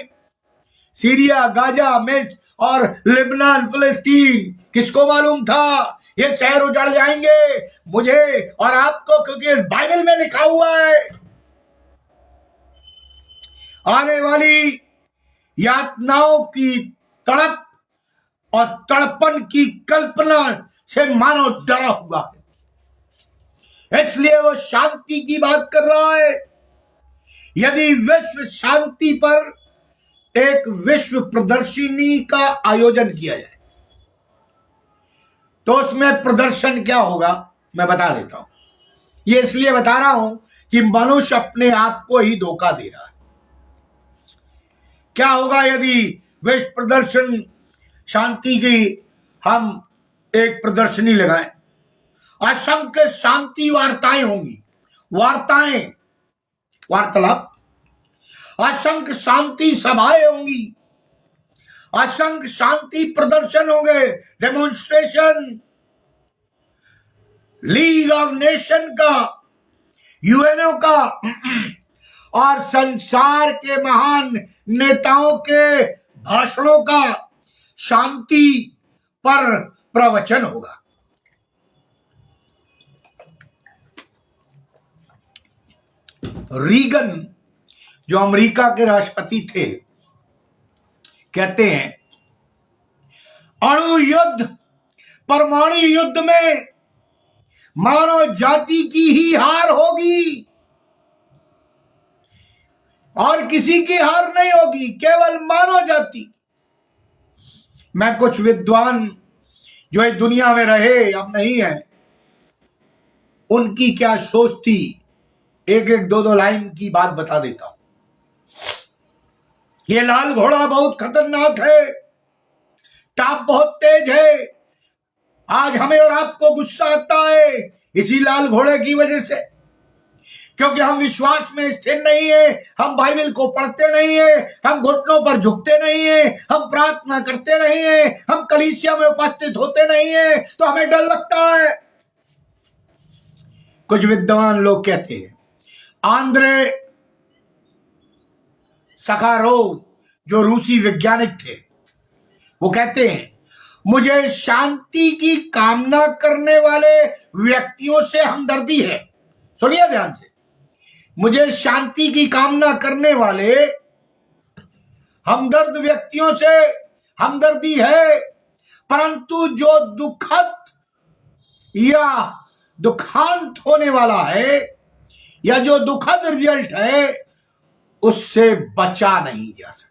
सीरिया, गाजा, मिस्र और लेबनान, फिलिस्तीन, किसको मालूम था ये शहर उजड़ जाएंगे? मुझे और आपको, क्योंकि बाइबल में लिखा हुआ है। आने वाली यातनाओं की तड़प और तड़पन की कल्पना से मानव डरा हुआ है। इसलिए वो शांति की बात कर रहा है। यदि विश्व शांति पर एक विश्व प्रदर्शनी का आयोजन किया जाए तो उसमें प्रदर्शन क्या होगा मैं बता देता हूं। ये इसलिए बता रहा हूं कि मनुष्य अपने आप को ही धोखा दे रहा है। क्या होगा यदि विश्व प्रदर्शन शांति की हम एक प्रदर्शनी लगाएं? असंख्य शांति वार्ताएं होंगी, वार्तालाप, असंख्य शांति सभाएं होंगी, असंख्य शांति प्रदर्शन होंगे, डेमोन्स्ट्रेशन, लीग ऑफ नेशन का, यूएनओ का और संसार के महान नेताओं के भाषणों का शांति पर प्रवचन होगा। रीगन जो अमेरिका के राष्ट्रपति थे कहते हैं अणु युद्ध, परमाणु युद्ध में मानव जाति की ही हार होगी और किसी की हार नहीं होगी, केवल मानव जाति। मैं कुछ विद्वान जो इस दुनिया में रहे अब नहीं है उनकी क्या सोच थी, एक एक दो दो लाइन की बात बता देता हूं। ये लाल घोड़ा बहुत खतरनाक है, टाप बहुत तेज है। आज हमें और आपको गुस्सा आता है इसी लाल घोड़े की वजह से, क्योंकि हम विश्वास में स्थिर नहीं है, हम बाइबल को पढ़ते नहीं है, हम घुटनों पर झुकते नहीं है, हम प्रार्थना करते नहीं है, हम कलीसिया में उपस्थित होते नहीं है, तो हमें डर लगता है। कुछ विद्वान लोग कहते हैं, आंद्रे सखारोव जो रूसी वैज्ञानिक थे वो कहते हैं मुझे शांति की कामना करने वाले व्यक्तियों से हमदर्दी है। सुनिए ध्यान से, मुझे शांति की कामना करने वाले हमदर्द व्यक्तियों से हमदर्दी है, परंतु जो दुखद या दुखांत होने वाला है या जो दुखद रिजल्ट है उससे बचा नहीं जा सकता।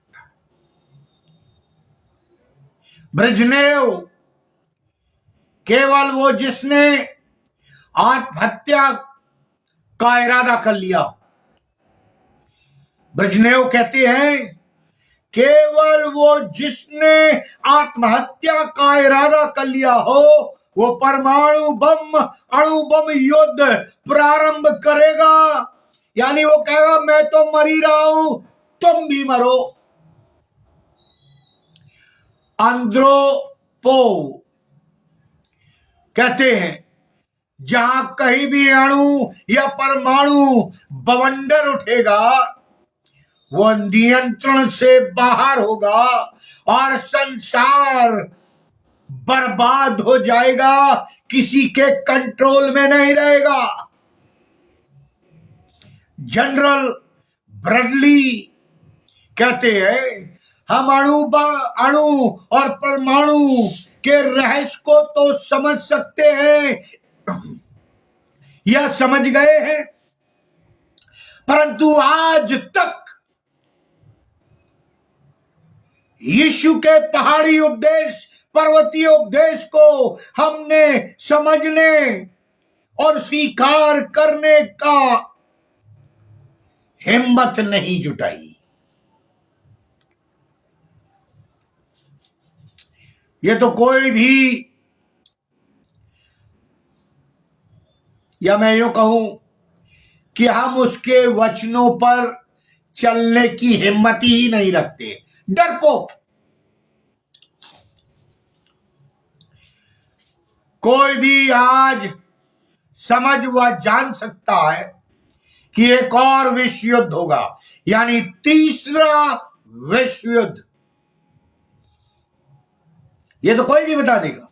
ब्रेजनेव केवल वो जिसने आत्महत्या का इरादा कर लिया, ब्रेजनेव कहते हैं केवल वो जिसने आत्महत्या का इरादा कर लिया हो वो परमाणु बम, अणु बम युद्ध प्रारंभ करेगा। यानी वो कहेगा मैं तो मर ही रहा हूं, तुम भी मरो। आंद्रोपो कहते हैं जहां कहीं भी अणु या परमाणु बवंडर उठेगा वो नियंत्रण से बाहर होगा और संसार बर्बाद हो जाएगा, किसी के कंट्रोल में नहीं रहेगा। जनरल ब्रैडली कहते हैं हम अणु और परमाणु के रहस्य को तो समझ सकते हैं या समझ गए हैं, परंतु आज तक यीशु के पहाड़ी उपदेश, पर्वतीय उपदेश को हमने समझने और स्वीकार करने का हिम्मत नहीं जुटाई। ये तो कोई भी, या मैं यूं कहूं कि हम उसके वचनों पर चलने की हिम्मत ही नहीं रखते, डरपोक। कोई भी आज समझ व जान सकता है कि एक और विश्व युद्ध होगा, यानी तीसरा विश्व युद्ध। ये तो कोई भी बता देगा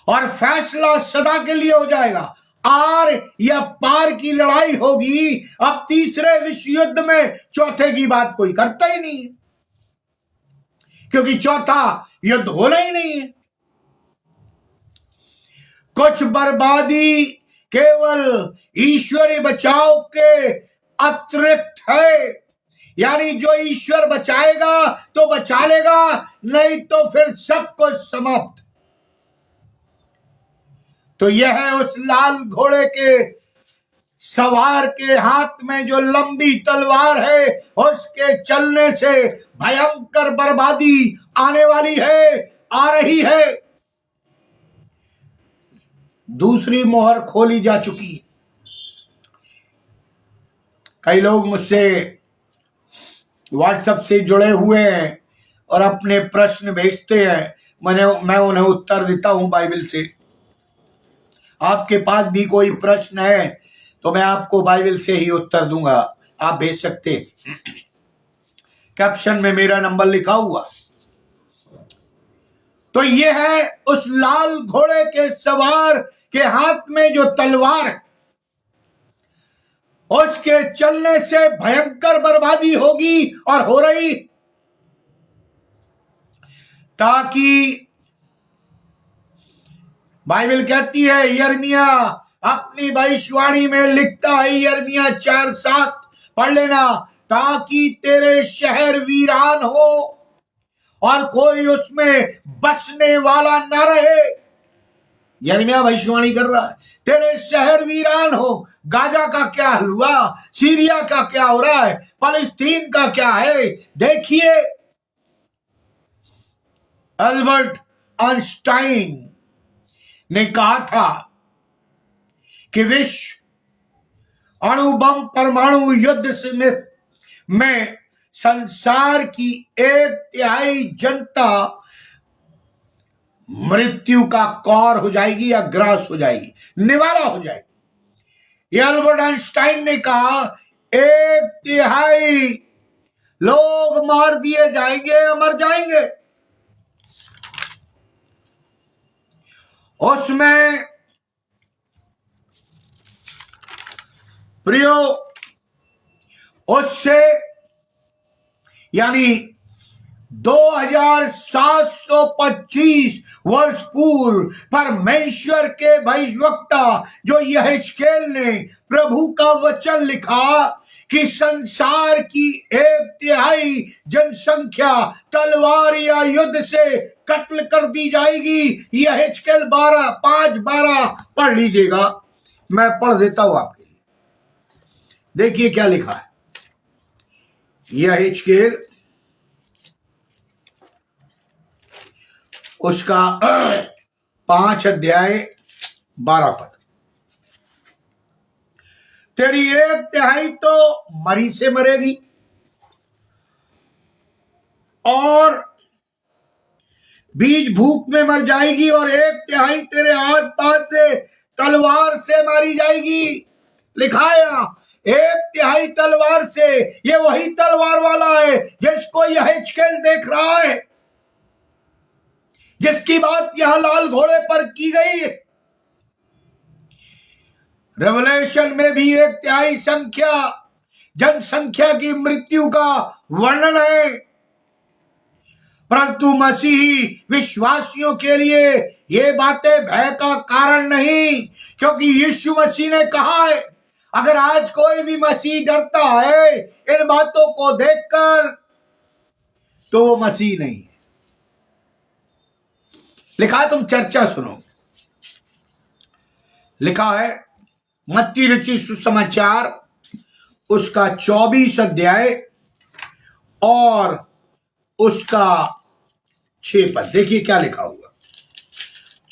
और फैसला सदा के लिए हो जाएगा। आर या पार की लड़ाई होगी। अब तीसरे विश्व युद्ध में चौथे की बात कोई करता ही नहीं है, क्योंकि चौथा युद्ध होना ही नहीं है। कुछ बर्बादी केवल ईश्वरी बचाव के अतिरिक्त है, यानी जो ईश्वर बचाएगा तो बचा लेगा, नहीं तो फिर सब कुछ समाप्त। तो यह है उस लाल घोड़े के सवार के हाथ में जो लंबी तलवार है, उसके चलने से भयंकर बर्बादी आने वाली है, आ रही है। दूसरी मोहर खोली जा चुकी। कई लोग मुझसे व्हाट्सएप से जुड़े हुए हैं और अपने प्रश्न भेजते हैं, मैं उन्हें उत्तर देता हूं बाइबल से। आपके पास भी कोई प्रश्न है तो मैं आपको बाइबल से ही उत्तर दूंगा, आप भेज सकते। कैप्शन में मेरा नंबर लिखा हुआ। तो ये है उस लाल घोड़े के सवार के हाथ में जो तलवार है, उसके चलने से भयंकर बर्बादी होगी और हो रही, ताकि बाइबल कहती है, यिर्मयाह अपनी भविष्यवाणी में लिखता है, यिर्मयाह 4:7 पढ़ लेना, ताकि तेरे शहर वीरान हो और कोई उसमें बसने वाला न रहे। यिर्मयाह भविष्यवाणी कर रहा है, तेरे शहर वीरान हो। गाजा का क्या हुआ, सीरिया का क्या हो रहा है, फलस्तीन का क्या है। देखिए, अल्बर्ट आइंस्टाइन ने कहा था कि विश्व अणु बम परमाणु युद्ध में संसार की 1/3 जनता मृत्यु का कौर हो जाएगी या ग्रास हो जाएगी, निवाला हो जाएगी। ये अल्बर्ट आइंस्टाइन ने कहा 1/3 लोग मार दिए जाएंगे या मर जाएंगे। उसमें प्रियो, उससे यानी 2725 वर्ष पूर्व परमेश्वर के भविष्यवक्ता जो यहेजकेल ने प्रभु का वचन लिखा कि संसार की 1/3 जनसंख्या तलवार या युद्ध से कत्ल कर दी जाएगी। यहेजकेल 5:12 पढ़ लीजिएगा, मैं पढ़ देता हूं आपके लिए। देखिए क्या लिखा है। यहेजकेल उसका 5:12 तेरी 1/3 तो मरी से मरेगी और बीज भूख में मर जाएगी, और 1/3 तेरे आस पास से तलवार से मारी जाएगी। लिखा है 1/3 तलवार से। ये वही तलवार वाला है जिसको यहेजकेल देख रहा है, जिसकी बात यहां लाल घोड़े पर की गई है। रेवलेशन में भी 1/3 जनसंख्या की मृत्यु का वर्णन है, परंतु मसीही विश्वासियों के लिए ये बातें भय का कारण नहीं, क्योंकि यीशु मसीह ने कहा है, अगर आज कोई भी मसीह डरता है इन बातों को देखकर, तो वो मसीह नहीं है। लिखा है, तुम चर्चा सुनो। लिखा है मत्ती रचित सुसमाचार उसका 24 अध्याय और उसका 6 पद। देखिए क्या लिखा हुआ।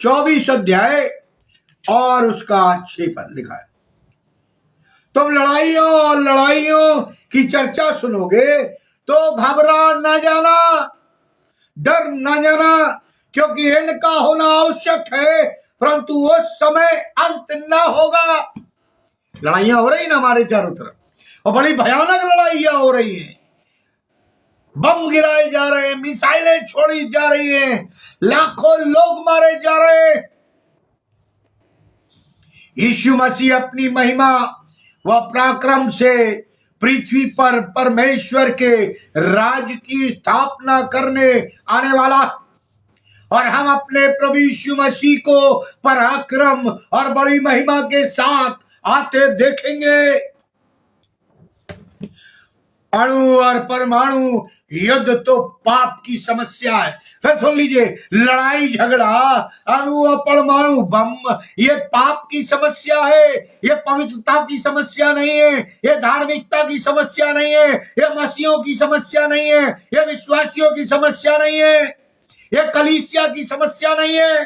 24 अध्याय और उसका 6 पद लिखा है, तुम लड़ाइयों और लड़ाइयों की चर्चा सुनोगे तो घबरा ना जाना, डर ना जाना, क्योंकि इनका होना आवश्यक है, परंतु उस समय अंत ना होगा। लड़ाइयां हो रही ना हमारे चारों तरफ, और बड़ी भयानक लड़ाइयां हो रही हैं। बम गिराए जा रहे हैं, मिसाइलें छोड़ी जा रही हैं, लाखों लोग मारे जा रहे हैं। यीशु मसीह अपनी महिमा व पराक्रम से पृथ्वी पर परमेश्वर के राज की स्थापना करने आने वाला, और हम अपने प्रभु यीशु मसीह को पराक्रम और बड़ी महिमा के साथ आते देखेंगे। अणु और परमाणु युद्ध तो पाप की समस्या है। फिर सुन लीजिए, लड़ाई झगड़ा, अणु और परमाणु बम, ये पाप की समस्या है। ये पवित्रता की समस्या नहीं है, ये धार्मिकता की समस्या नहीं है, ये मसीहों की समस्या नहीं है, ये विश्वासियों की समस्या नहीं है, ये कलीसिया की समस्या नहीं है,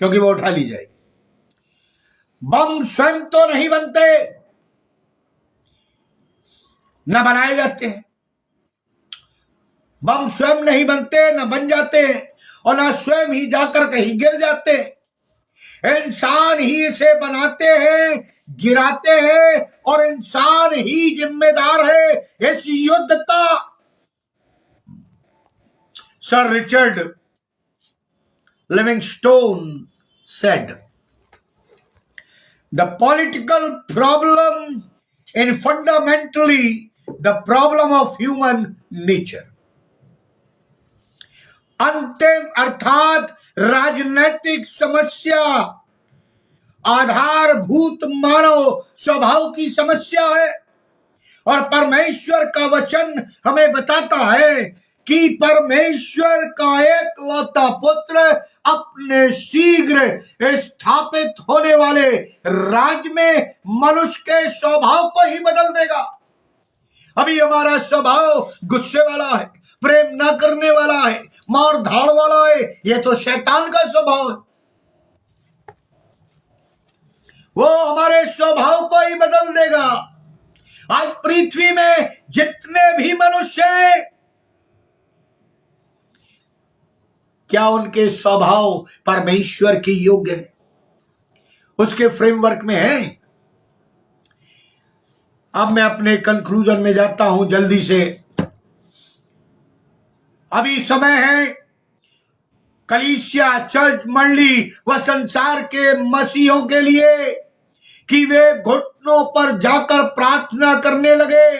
क्योंकि वो उठा ली जाएगी। बम स्वयं तो नहीं बनते, न बनाए जाते हैं। बम स्वयं नहीं बनते, न बन जाते हैं, और न स्वयं ही जाकर कहीं गिर जाते हैं। इंसान ही इसे बनाते हैं, गिराते हैं, और इंसान ही जिम्मेदार है इस युद्ध का। Sir Richard Livingstone said, the political problem is fundamentally the problem of human nature. अंतिम अर्थात राजनीतिक समस्या आधारभूत मानव स्वभाव की समस्या है। और परमेश्वर का वचन हमें बताता है कि परमेश्वर का एकलौता पुत्र अपने शीघ्र स्थापित होने वाले राज्य में मनुष्य के स्वभाव को ही बदल देगा। अभी हमारा स्वभाव गुस्से वाला है, प्रेम न करने वाला है, मार धाड़ वाला है। ये तो शैतान का स्वभाव है। वो हमारे स्वभाव को ही बदल देगा। आज पृथ्वी में जितने भी मनुष्य हैं, क्या उनके स्वभाव परमेश्वर के योग्य है, उसके फ्रेमवर्क में है? अब मैं अपने कंक्लूजन में जाता हूं जल्दी से। अभी समय है कलीसिया, चर्च मंडली व संसार के मसीहों के लिए कि वे घुटनों पर जाकर प्रार्थना करने लगे,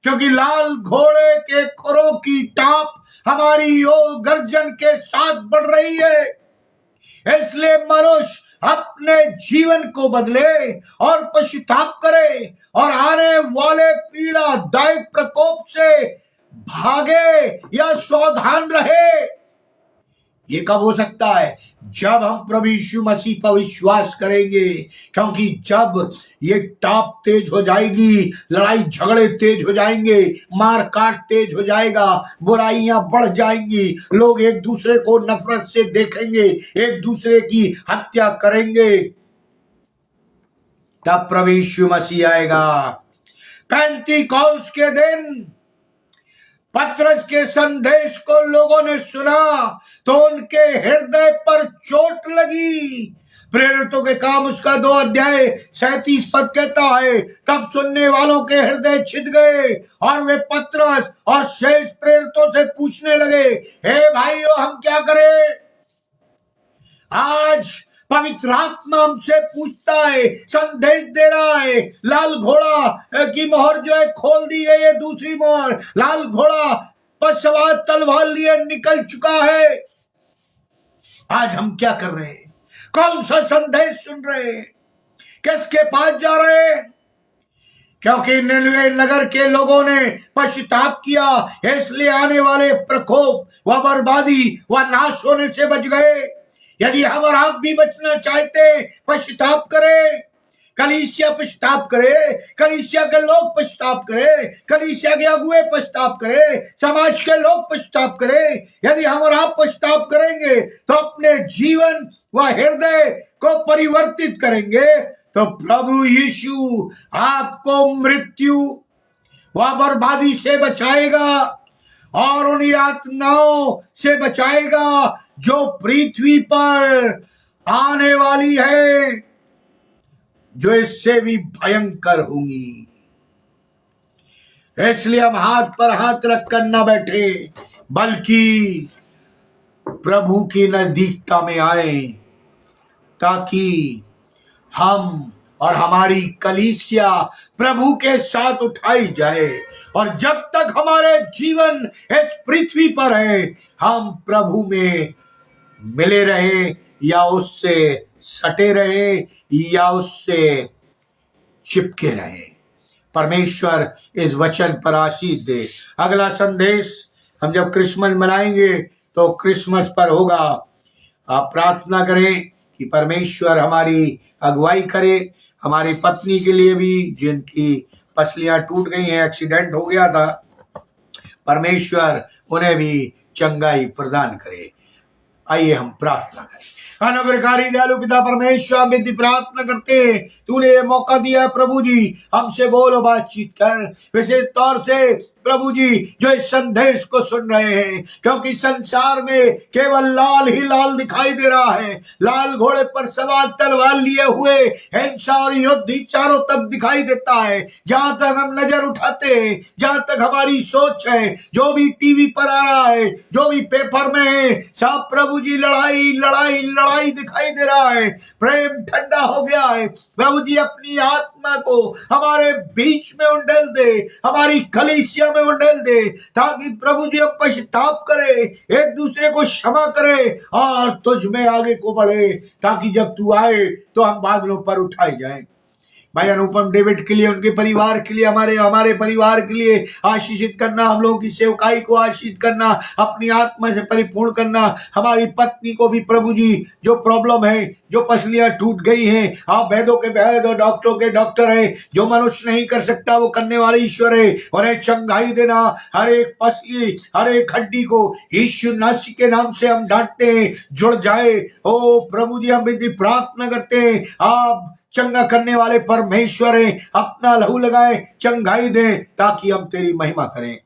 क्योंकि लाल घोड़े के खुरों की टाप हमारी ओर गर्जन के साथ बढ़ रही है। इसलिए मनुष्य अपने जीवन को बदले और पश्चाताप करे और आने वाले पीड़ादायक प्रकोप से भागे या सावधान रहे। ये कब हो सकता है? जब हम प्रभु यीशु मसीह पर विश्वास करेंगे, क्योंकि जब ये टाप तेज हो जाएगी, लड़ाई झगड़े तेज हो जाएंगे, मार काट तेज हो जाएगा, बुराइयां बढ़ जाएंगी, लोग एक दूसरे को नफरत से देखेंगे, एक दूसरे की हत्या करेंगे, तब प्रभु यीशु मसीह आएगा। पेंतीकोस्त के दिन पतरस के संदेश को लोगों ने सुना तो उनके हृदय पर चोट लगी। प्रेरितों के काम उसका 2 अध्याय 37 पद कहता है, तब सुनने वालों के हृदय छिद गए और वे पतरस और शेष प्रेरितों से पूछने लगे, हे भाइयों, हम क्या करें? आज पवित्र आत्मा हमसे पूछता है, संदेश दे रहा है। लाल घोड़ा की मोहर जो है खोल दी गई है, दूसरी मोहर, लाल घोड़ा पर सवार तलवार लिए निकल चुका है। आज हम क्या कर रहे हैं? कौन सा संदेश सुन रहे हैं? किसके पास जा रहे हैं? क्योंकि निनवे नगर के लोगों ने पश्चाताप किया, इसलिए आने वाले प्रकोप व बर्बादी व नाश होने से बच गए। यदि हम और आप भी बचना चाहते, पश्चाताप करें। कलीसिया पश्चाताप करे, कलीसिया के लोग पश्चाताप करे, कलीसिया के अगुए पश्चाताप करे, समाज के लोग पश्चाताप करे। यदि हम और आप पश्चाताप करेंगे तो अपने जीवन व हृदय को परिवर्तित करेंगे, तो प्रभु यीशु आपको मृत्यु व बर्बादी से बचाएगा और उन यातनाओं से बचाएगा जो पृथ्वी पर आने वाली है, जो इससे भी भयंकर होंगी। इसलिए हम हाथ पर हाथ रखकर न बैठे, बल्कि प्रभु की नजदीकता में आए, ताकि हम और हमारी कलीसिया प्रभु के साथ उठाई जाए। और जब तक हमारे जीवन इस पृथ्वी पर है, हम प्रभु में मिले रहे या उससे सटे रहे या उससे चिपके रहे। परमेश्वर इस वचन पर आशीष दे। अगला संदेश हम जब क्रिसमस मनाएंगे तो क्रिसमस पर होगा। आप प्रार्थना करें कि परमेश्वर हमारी अगुवाई करे, हमारी पत्नी के लिए भी जिनकी पसलियां टूट गई हैं, एक्सीडेंट हो गया था, परमेश्वर उन्हें भी चंगाई प्रदान करे। आइए हम प्रार्थना करें। अनुग्रहकारी दयालु पिता परमेश्वर, हम भी प्रार्थना करते हैं, तूने ये मौका दिया प्रभु जी, हमसे बोलो, बातचीत कर। विशेष तौर से प्रभु जी जो इस संदेश को सुन रहे हैं, क्योंकि संसार में केवल लाल ही लाल दिखाई दे रहा है। लाल घोड़े पर सवार तलवार लिए हुए हिंसा और युद्ध चारों तरफ दिखाई देता है। जहां तक हम नजर उठाते हैं, जहां तक हमारी सोच है, जो भी टीवी पर आ रहा है, जो भी पेपर में है, सब प्रभु जी लड़ाई लड़ाई लड़ाई दिखाई दे रहा है। प्रेम ठंडा हो गया है। प्रभु जी अपनी आत्मा को हमारे बीच में उंडेल दे, हमारी कलीसिया में उंडेल दे, ताकि प्रभु जी हम पश्चाताप करे, एक दूसरे को क्षमा करे और तुझ में आगे को बढ़े, ताकि जब तू आए तो हम बादलों पर उठाए जाएं। भाई अनुपम डेविड के लिए, उनके परिवार के लिए, हमारे परिवार के लिए आशीषित करना, हम लोगों की सेवकाई को आशीषित करना, अपनी आत्मा से परिपूर्ण करना। हमारी पत्नी को भी प्रभु जी जो प्रॉब्लम है, जो पसलियां टूट गई हैं, आप वैद्यों के वैद्य और डॉक्टरों के डॉक्टर हैं, जो मनुष्य नहीं कर सकता वो करने वाले ईश्वर है, उन्हें चंगाई देना। हर एक पसली, हर एक हड्डी को यीशु नासी के नाम से हम डांटते हैं, जुड़ जाए। ओ प्रभु जी हम विधि प्रार्थना करते हैं, आप चंगा करने वाले परमेश्वर हैं, अपना लहू लगाए, चंगाई दें, ताकि हम तेरी महिमा करें।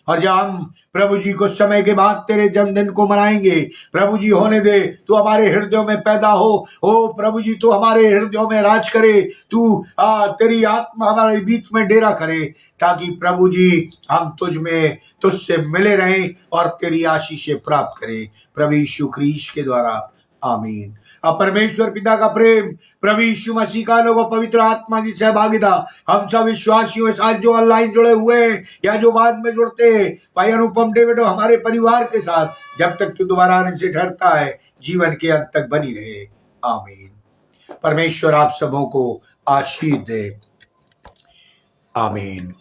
और जब हम प्रभु जी को समय के बाद तेरे जन्मदिन को मनाएंगे, प्रभु जी होने दे, तू हमारे हृदयों में पैदा हो। ओ प्रभु जी तू हमारे हृदयों में राज करे, तू तेरी आत्मा हमारे बीच में डेरा करे, ताकि प्रभु जी हम तुझ में, तुझसे मिले रहें और तेरी आशीषें प्राप्त करें। प्रभु यीशु ख्रीस्त के द्वारा, आमीन। अब परमेश्वर पिता का प्रेम, प्रभु यीशु मसीह का लोगों, पवित्र आत्मा की सहभागिता हम सब विश्वासियों के साथ, जो ऑनलाइन जुड़े हुए हैं या जो बाद में जुड़ते हैं, भाई अनुपम डेविड हमारे परिवार के साथ, जब तक तू दोबारा आने से ठहरता है, जीवन के अंत तक बनी रहे। आमीन। परमेश्वर आप सबों को आशीष दे। आमीन।